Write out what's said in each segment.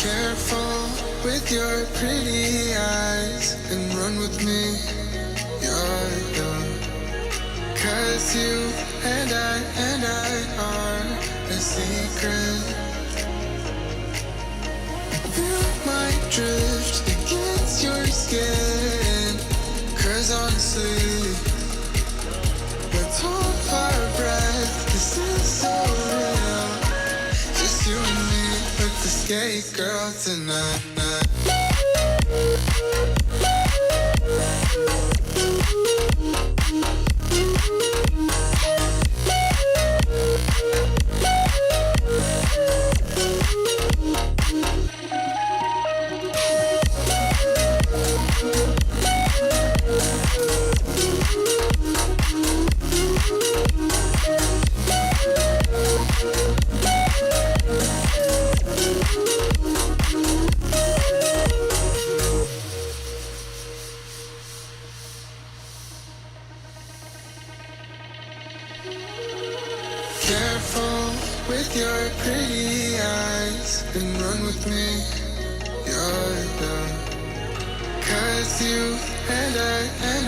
Careful with your pretty eyes and run with me, cause you and I are a secret. Feel my drift against your skin, cause honestly, let's hold our breath, this is so real. Just you and me with the skate girl tonight. Careful with your pretty eyes and run with me, cause you and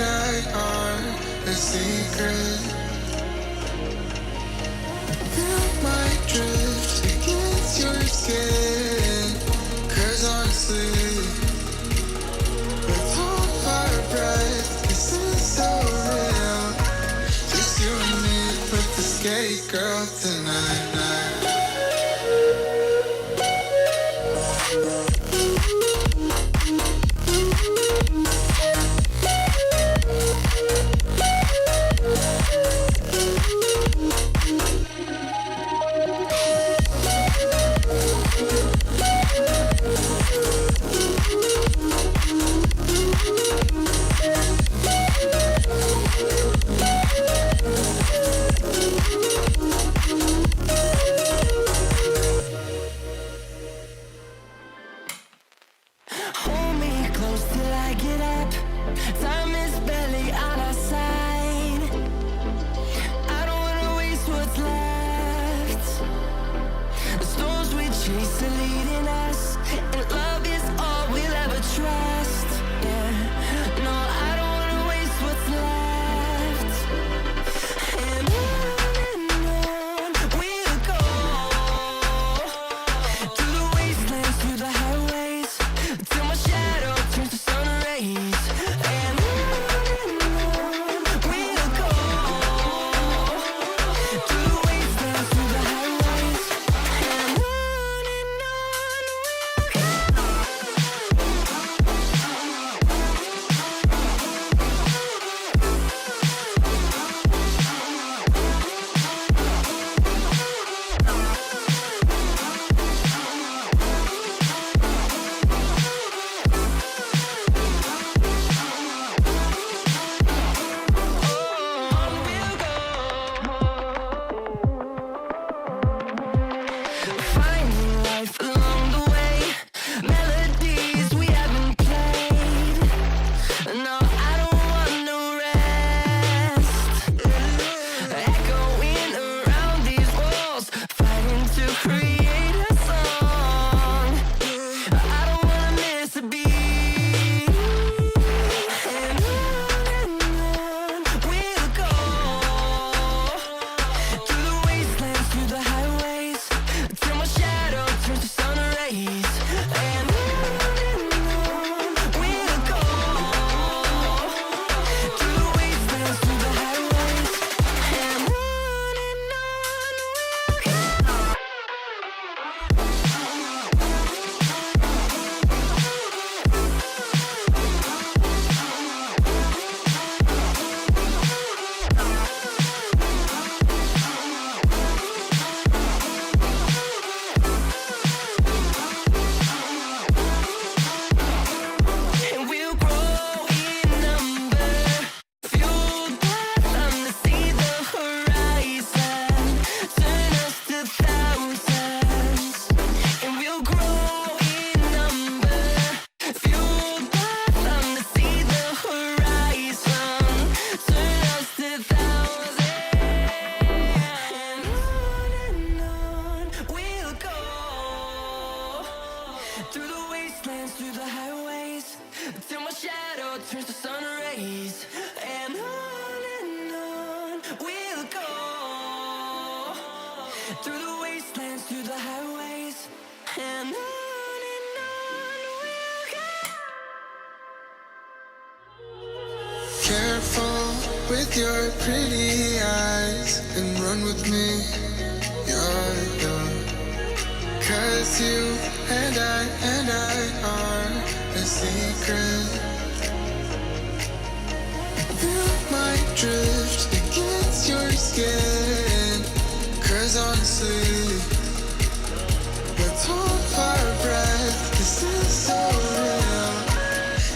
I are a secret. Feel my drift against your skin, cause honestly, let's hold our breath, this is so real. Just you and me with the skate girl tonight. Through the wastelands, through the highways, till my shadow turns to sun rays. And on we'll go. Through the wastelands, through the highways, and on we'll go. Careful with your pretty eyes, and run with me, you're done. 'Cause you and I are a secret. You might drift against your skin, 'cause honestly, let's hold our breath. This is so real.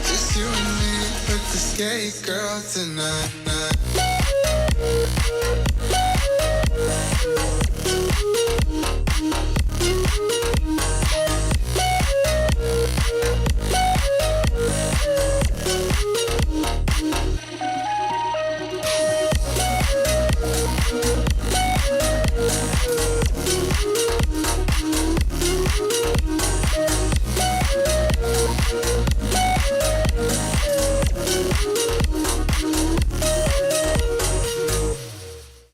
Just you and me with the skate girl tonight.